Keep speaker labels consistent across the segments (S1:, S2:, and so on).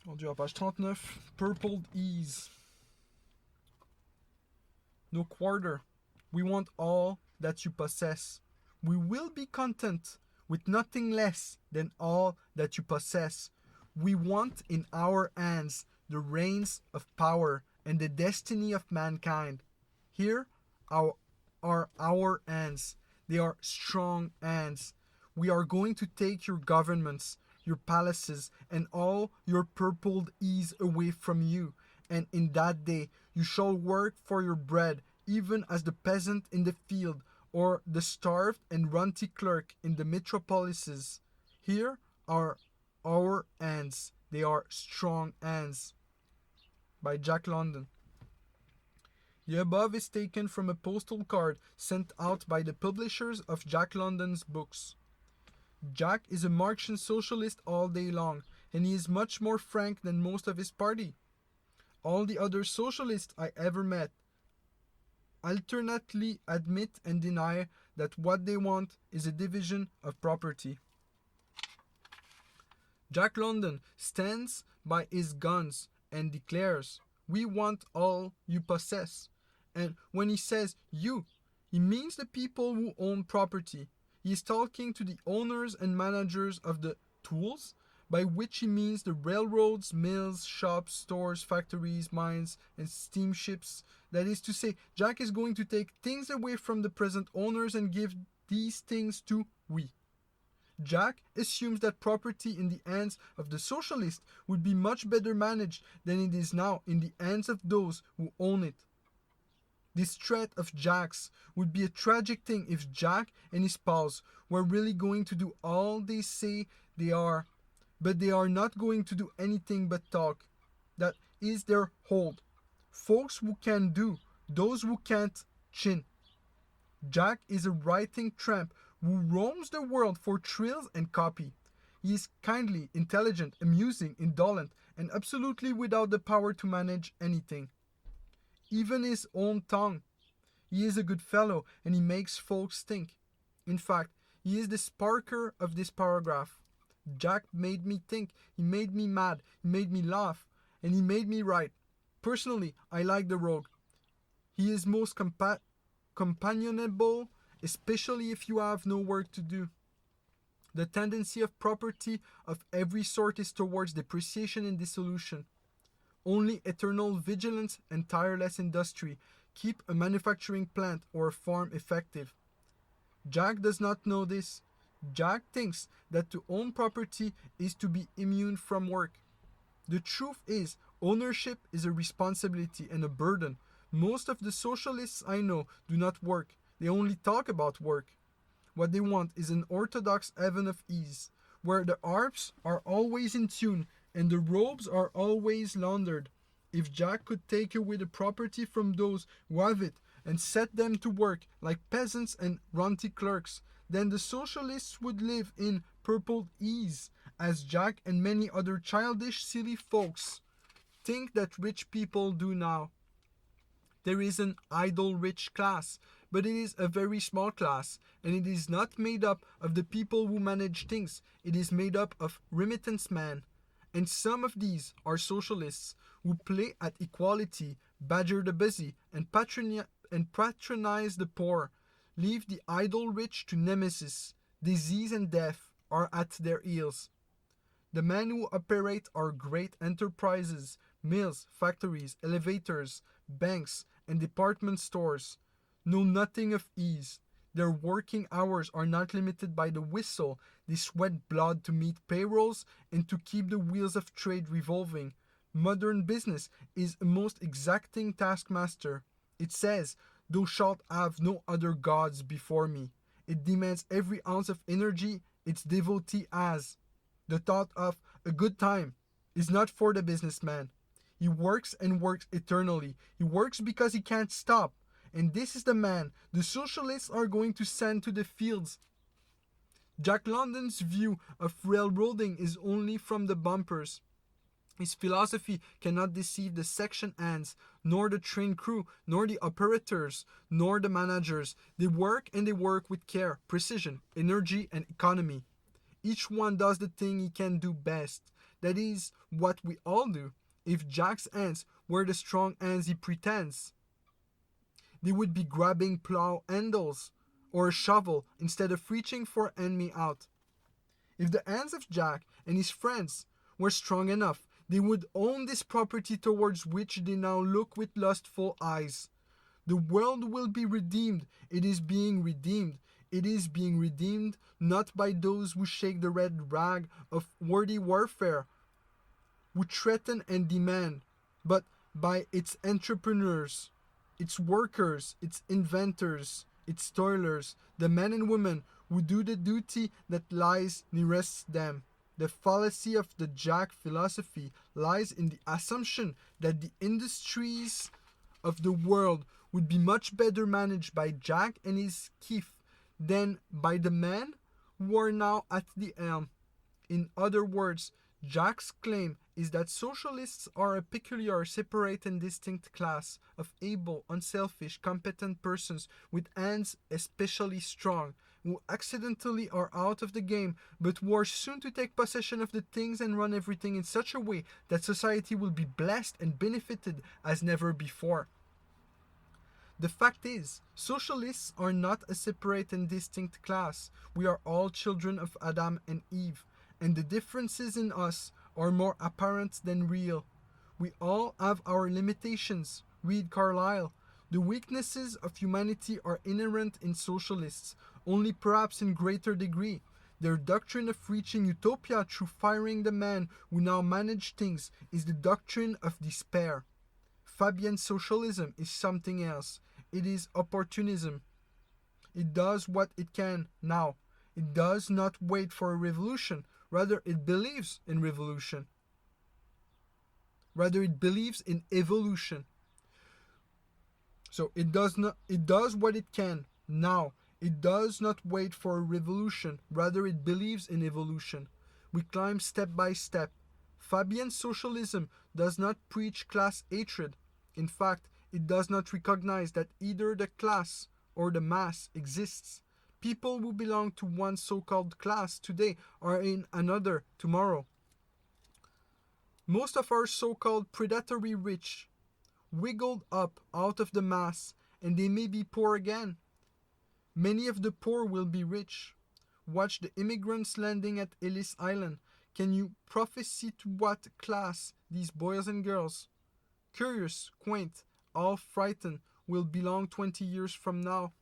S1: On dit à page 39, Purpled Ease. No quarter. We want all that you possess. We will be content with nothing less than all that you possess. We want in our hands the reins of power and the destiny of mankind. Here are our hands. They are strong hands. We are going to take your governments, your palaces, and all your purpled ease away from you. And in that day you shall work for your bread, even as the peasant in the field, or the starved and runty clerk in the metropolises. Here are our hands. They are strong hands. By Jack London. The above is taken from a postal card sent out by the publishers of Jack London's books. Jack is a Marxian socialist all day long, and he is much more frank than most of his party. All the other socialists I ever met alternately admit and deny that what they want is a division of property. Jack London stands by his guns and declares, "We want all you possess." And when he says you, he means the people who own property. He is talking to the owners and managers of the tools, by which he means the railroads, mills, shops, stores, factories, mines, and steamships. That is to say, Jack is going to take things away from the present owners and give these things to we. Jack assumes that property in the hands of the socialist would be much better managed than it is now in the hands of those who own it. This threat of Jack's would be a tragic thing if Jack and his pals were really going to do all they say they are, but they are not going to do anything but talk. That is their hold. Folks who can do, those who can't, chin. Jack is a writing tramp who roams the world for thrills and copy. He is kindly, intelligent, amusing, indolent, and absolutely without the power to manage anything. Even his own tongue. He is a good fellow, and he makes folks think. In fact, he is the sparker of this paragraph. Jack made me think, he made me mad, he made me laugh, and he made me write. Personally, I like the rogue. He is most companionable, especially if you have no work to do. The tendency of property of every sort is towards depreciation and dissolution. Only eternal vigilance and tireless industry keep a manufacturing plant or a farm effective. Jack does not know this. Jack thinks that to own property is to be immune from work. The truth is, ownership is a responsibility and a burden. Most of the socialists I know do not work. They only talk about work. What they want is an orthodox heaven of ease, where the harps are always in tune and the robes are always laundered. If Jack could take away the property from those who have it and set them to work like peasants and runty clerks, then the socialists would live in purple ease, as Jack and many other childish, silly folks think that rich people do now. There is an idle rich class, but it is a very small class, and it is not made up of the people who manage things. It is made up of remittance men. And some of these are socialists who play at equality, badger the busy, and patronize the poor, leave the idle rich to nemesis. Disease and death are at their heels. The men who operate our great enterprises, mills, factories, elevators, banks, and department stores, know nothing of ease. Their working hours are not limited by the whistle. They sweat blood to meet payrolls and to keep the wheels of trade revolving. Modern business is a most exacting taskmaster. It says, "Thou shalt have no other gods before me." It demands every ounce of energy its devotee has. The thought of a good time is not for the businessman. He works and works eternally. He works because he can't stop. And this is the man the socialists are going to send to the fields. Jack London's view of railroading is only from the bumpers. His philosophy cannot deceive the section hands, nor the train crew, nor the operators, nor the managers. They work and they work with care, precision, energy, and economy. Each one does the thing he can do best. That is what we all do. If Jack's hands were the strong hands he pretends, they would be grabbing plow handles or a shovel instead of reaching for hand me out. If the hands of Jack and his friends were strong enough, they would own this property towards which they now look with lustful eyes. The world will be redeemed. It is being redeemed. It is being redeemed not by those who shake the red rag of wordy warfare, who threaten and demand, but by its entrepreneurs, its workers, its inventors, its toilers, the men and women who do the duty that lies nearest them. The fallacy of the Jack philosophy lies in the assumption that the industries of the world would be much better managed by Jack and his Keith than by the men who are now at the helm. In other words, Jack's claim is that socialists are a peculiar, separate and distinct class of able, unselfish, competent persons with hands especially strong, who accidentally are out of the game, but who are soon to take possession of the things and run everything in such a way that society will be blessed and benefited as never before. The fact is, socialists are not a separate and distinct class. We are all children of Adam and Eve, and the differences in us are more apparent than real. We all have our limitations. Read Carlyle. The weaknesses of humanity are inherent in socialists, only perhaps in greater degree. Their doctrine of reaching utopia through firing the men who now manage things is the doctrine of despair. Fabian socialism is something else. It is opportunism. It does what it can now. It does not wait for a revolution. Rather, it believes in revolution. Rather, it believes in evolution. So it does what it can now. It does not wait for a revolution. Rather, it believes in evolution. We climb step by step. Fabian socialism does not preach class hatred. In fact, it does not recognize that either the class or the mass exists. People who belong to one so-called class today are in another tomorrow. Most of our so-called predatory rich wiggled up out of the mass, and they may be poor again. Many of the poor will be rich. Watch the immigrants landing at Ellis Island. Can you prophesy to what class these boys and girls, curious, quaint, all frightened, will belong 20 years from now?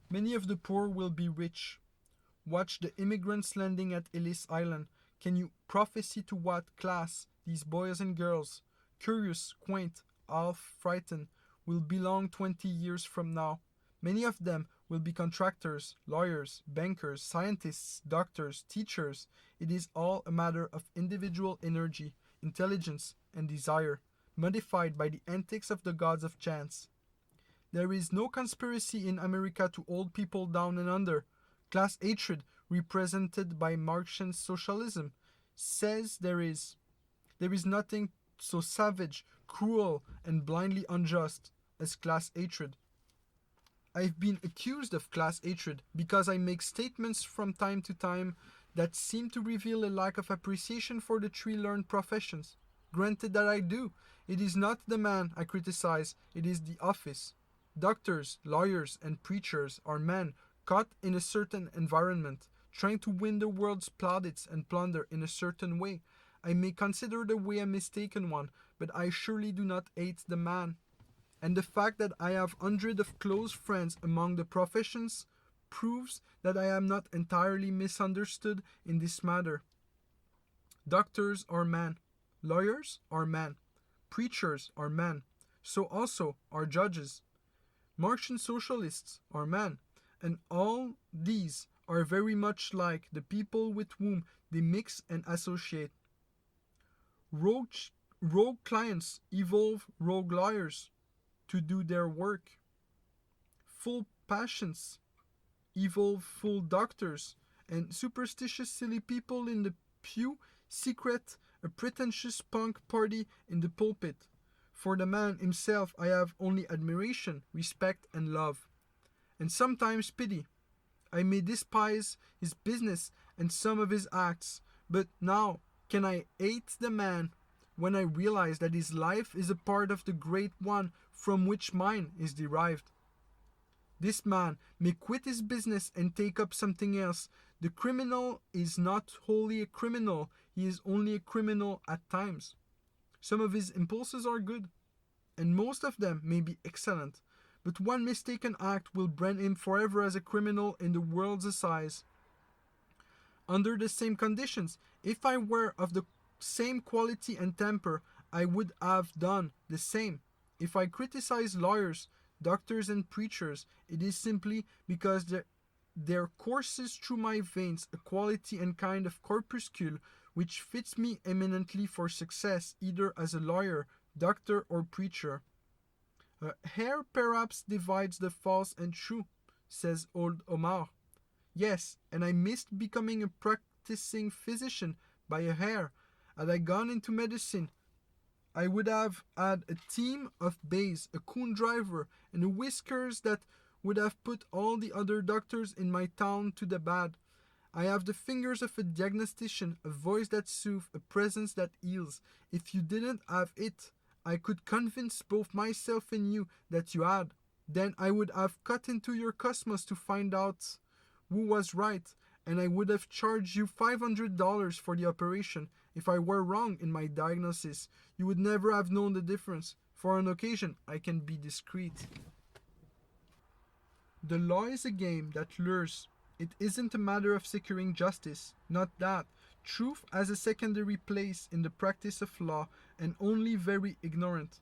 S1: Many of the poor will be rich. Watch the immigrants landing at Ellis Island. Can you prophesy to what class these boys and girls, curious, quaint, all frightened, will belong 20 years from now? Many of them will be contractors, lawyers, bankers, scientists, doctors, teachers. It is all a matter of individual energy, intelligence, and desire, modified by the antics of the gods of chance. There is no conspiracy in America to hold people down and under. Class hatred, represented by Marxian socialism, says there is nothing so savage, cruel, and blindly unjust as class hatred. I've been accused of class hatred because I make statements from time to time that seem to reveal a lack of appreciation for the three learned professions. Granted that I do. It is not the man I criticize, it is the office. Doctors, lawyers, and preachers are men caught in a certain environment, trying to win the world's plaudits and plunder in a certain way. I may consider the way a mistaken one, but I surely do not hate the man. And the fact that I have hundreds of close friends among the professions proves that I am not entirely misunderstood in this matter. Doctors are men. Lawyers are men. Preachers are men. So also are judges. Marxian socialists are men, and all these are very much like the people with whom they mix and associate. Rogue clients evolve rogue lawyers to do their work. Full patients evolve full doctors, and superstitious silly people in the pew secret a pretentious punk party in the pulpit. For the man himself I have only admiration, respect, and love, and sometimes pity. I may despise his business and some of his acts, but now can I hate the man when I realize that his life is a part of the great one from which mine is derived. This man may quit his business and take up something else. The criminal is not wholly a criminal, he is only a criminal at times. Some of his impulses are good, and most of them may be excellent, but one mistaken act will brand him forever as a criminal in the world's assize. Under the same conditions, if I were of the same quality and temper, I would have done the same. If I criticize lawyers, doctors, and preachers, it is simply because there courses through my veins a quality and kind of corpuscle which fits me eminently for success either as a lawyer, doctor, or preacher. Hair perhaps divides the false and true, says old Omar. Yes, and I missed becoming a practicing physician by a hair. Had I gone into medicine, I would have had a team of bays, a coon driver, and whiskers that would have put all the other doctors in my town to the bad. I have the fingers of a diagnostician, a voice that soothes, a presence that heals. If you didn't have it, I could convince both myself and you that you had. Then I would have cut into your cosmos to find out who was right, and I would have charged you $500 for the operation. If I were wrong in my diagnosis, you would never have known the difference. For an occasion, I can be discreet. The law is a game that lures. It isn't a matter of securing justice, not that. Truth has a secondary place in the practice of law, and only very ignorant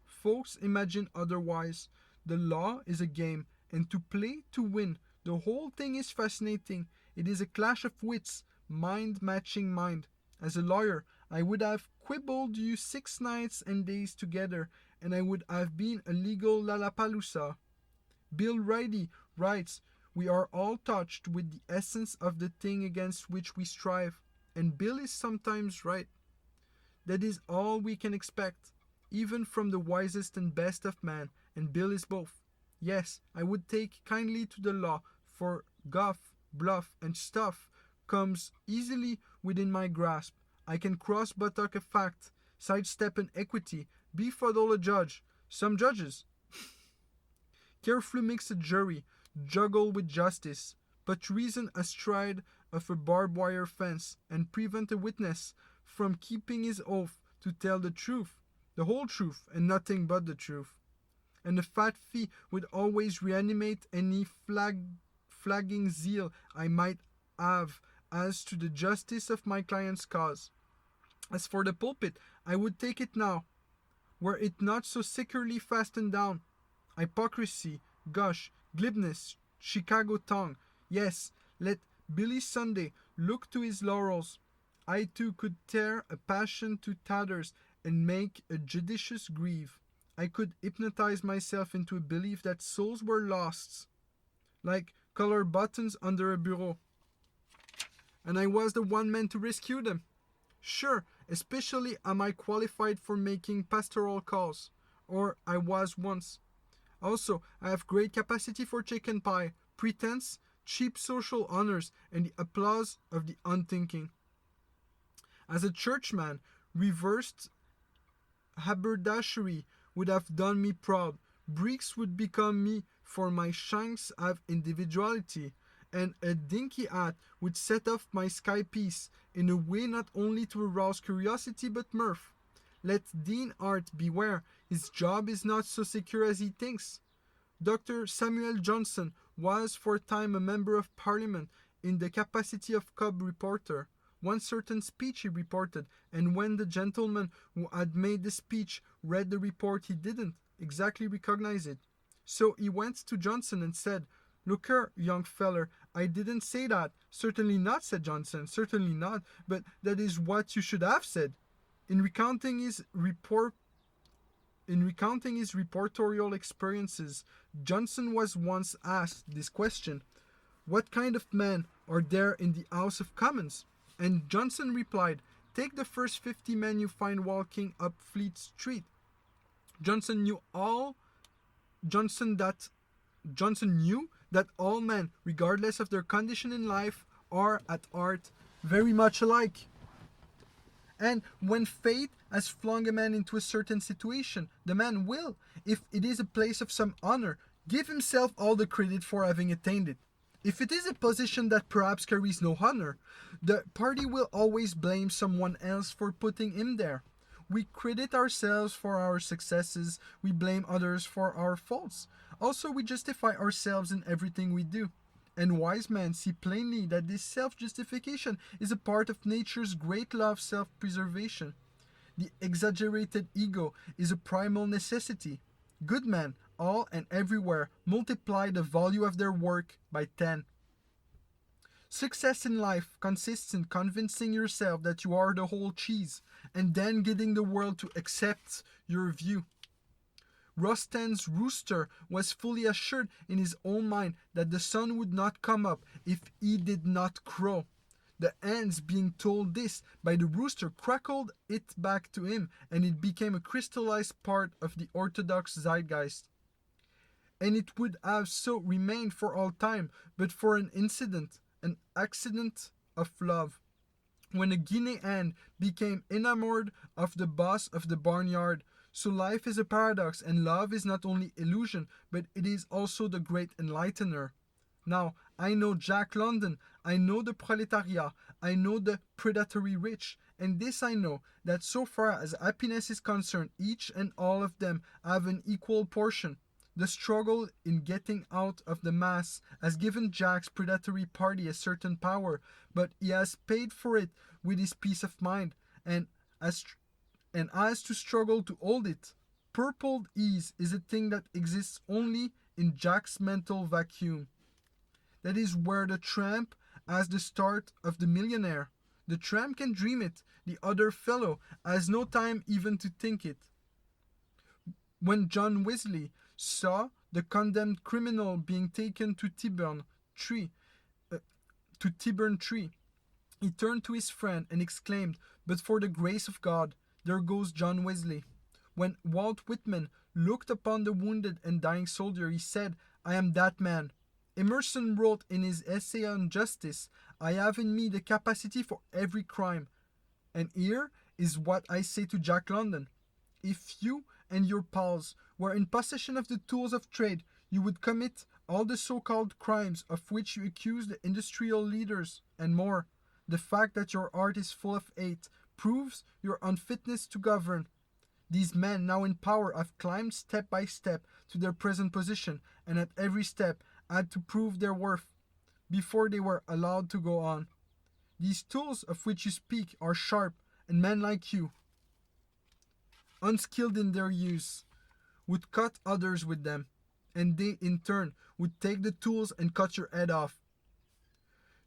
S1: folks imagine otherwise. The law is a game, and to play to win. The whole thing is fascinating. It is a clash of wits, mind matching mind. As a lawyer, I would have quibbled you 6 nights and days together, and I would have been a legal Lollapalooza. Bill Riley writes, "We are all touched with the essence of the thing against which we strive," and Bill is sometimes right. That is all we can expect, even from the wisest and best of men, and Bill is both. Yes, I would take kindly to the law, for guff, bluff, and stuff comes easily within my grasp. I can cross-buttock a fact, sidestep an equity, befuddle a judge, some judges, carefully mix a jury, juggle with justice, put reason astride of a barbed wire fence, and prevent a witness from keeping his oath to tell the truth, the whole truth, and nothing but the truth. And the fat fee would always reanimate any flagging zeal I might have as to the justice of my client's cause. As for the pulpit, I would take it now, were it not so securely fastened down. Hypocrisy, gush, glibness, Chicago tongue. Yes, let Billy Sunday look to his laurels. I too could tear a passion to tatters and make a judicious grieve. I could hypnotize myself into a belief that souls were lost, like color buttons under a bureau, and I was the one man to rescue them. Sure, especially am I qualified for making pastoral calls, or I was once. Also, I have great capacity for chicken pie, pretense, cheap social honors, and the applause of the unthinking. As a churchman, reversed haberdashery would have done me proud. Breeks would become me, for my shanks have individuality, and a dinky hat would set off my sky piece in a way not only to arouse curiosity but mirth. Let Dean Art beware, his job is not so secure as he thinks. Dr. Samuel Johnson was for a time a member of Parliament in the capacity of cub reporter. One certain speech he reported, and when the gentleman who had made the speech read the report, he didn't exactly recognize it. So he went to Johnson and said, "Look here, young feller, I didn't say that." "Certainly not," said Johnson, "certainly not, but that is what you should have said." In recounting his reportorial experiences, Johnson was once asked this question: "What kind of men are there in the House of Commons?" And Johnson replied, "Take the first 50 men you find walking up Fleet Street." Johnson knew that all men, regardless of their condition in life, are at heart very much alike. And when fate has flung a man into a certain situation, the man will, if it is a place of some honor, give himself all the credit for having attained it. If it is a position that perhaps carries no honor, the party will always blame someone else for putting him there. We credit ourselves for our successes, we blame others for our faults. Also, we justify ourselves in everything we do. And wise men see plainly that this self justification is a part of nature's great law of self preservation. The exaggerated ego is a primal necessity. Good men, all and everywhere, multiply the value of their work by 10. Success in life consists in convincing yourself that you are the whole cheese, and then getting the world to accept your view. Rostan's rooster was fully assured in his own mind that the sun would not come up if he did not crow. The hens, being told this by the rooster, crackled it back to him, and it became a crystallized part of the orthodox zeitgeist. And it would have so remained for all time, but for an incident, an accident of love. When a guinea hen became enamored of the boss of the barnyard. So life is a paradox, and love is not only illusion, but it is also the great enlightener. Now, I know Jack London, I know the proletariat, I know the predatory rich, and this I know, that so far as happiness is concerned, each and all of them have an equal portion. The struggle in getting out of the mass has given Jack's predatory party a certain power, but he has paid for it with his peace of mind, and as to struggle to hold it. Purpled ease is a thing that exists only in Jack's mental vacuum. That is where the tramp has the start of the millionaire. The tramp can dream it, the other fellow has no time even to think it. When John Wesley saw the condemned criminal being taken to Tyburn Tree, he turned to his friend and exclaimed, "But for the grace of God, there goes John Wesley." When Walt Whitman looked upon the wounded and dying soldier, he said, "I am that man." Emerson wrote in his essay on justice, "I have in me the capacity for every crime." And here is what I say to Jack London. If you and your pals were in possession of the tools of trade, you would commit all the so-called crimes of which you accuse the industrial leaders, and more. The fact that your art is full of hate proves your unfitness to govern. These men now in power have climbed step by step to their present position, and at every step had to prove their worth before they were allowed to go on. These tools of which you speak are sharp, and men like you, unskilled in their use, would cut others with them, and they in turn would take the tools and cut your head off.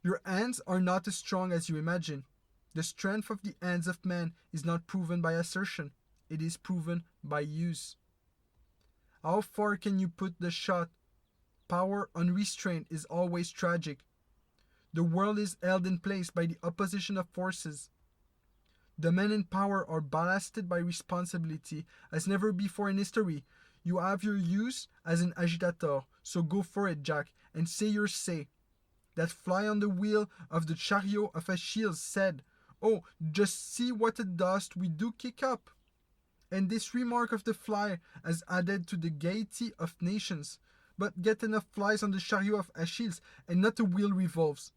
S1: Your hands are not as strong as you imagine. The strength of the hands of man is not proven by assertion, it is proven by use. How far can you put the shot? Power unrestrained is always tragic. The world is held in place by the opposition of forces. The men in power are ballasted by responsibility as never before in history. You have your use as an agitator, so go for it, Jack, and say your say. That fly on the wheel of the chariot of Achilles said, "Oh, just see what a dust we do kick up." And this remark of the fly has added to the gaiety of nations. But get enough flies on the chariot of Achilles, and not a wheel revolves.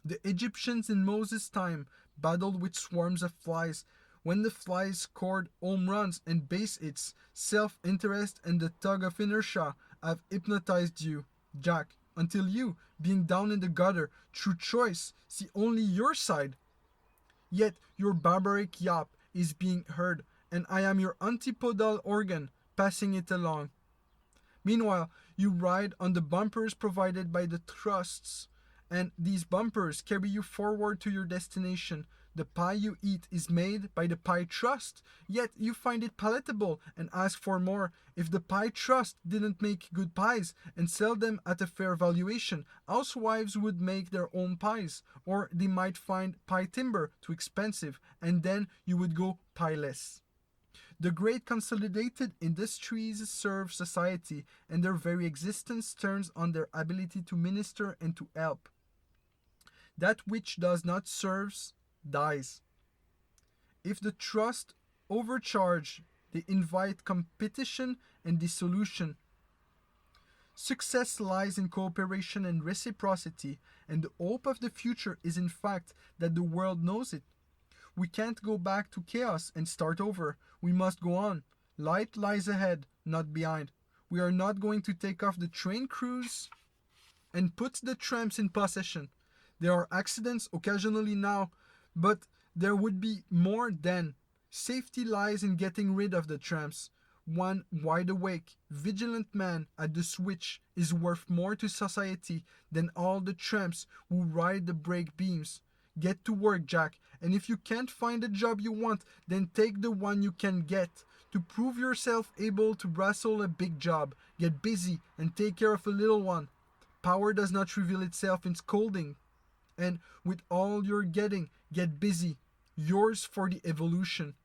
S1: The Egyptians in Moses' time battled with swarms of flies. When the flies scored home runs and base hits, self-interest and the tug of inertia have hypnotized you, Jack, until you, being down in the gutter, through choice, see only your side. Yet your barbaric yap is being heard, and I am your antipodal organ, passing it along. Meanwhile, you ride on the bumpers provided by the trusts, and these bumpers carry you forward to your destination. The pie you eat is made by the pie trust, yet you find it palatable and ask for more. If the pie trust didn't make good pies and sell them at a fair valuation, housewives would make their own pies, or they might find pie timber too expensive, and then you would go pieless. The great consolidated industries serve society, and their very existence turns on their ability to minister and to help. That which does not serve dies. If the trust overcharge, they invite competition and dissolution. Success lies in cooperation and reciprocity, and the hope of the future is in fact that the world knows it. We can't go back to chaos and start over. We must go on. Light lies ahead, not behind. We are not going to take off the train crews and put the trams in possession. There are accidents occasionally now, but there would be more then. Safety lies in getting rid of the trams. One wide awake, vigilant man at the switch is worth more to society than all the tramps who ride the brake beams. Get to work, Jack, and if you can't find the job you want, then take the one you can get. To prove yourself able to wrestle a big job, get busy and take care of a little one. Power does not reveal itself in scolding. And with all you're getting, get busy. Yours for the evolution.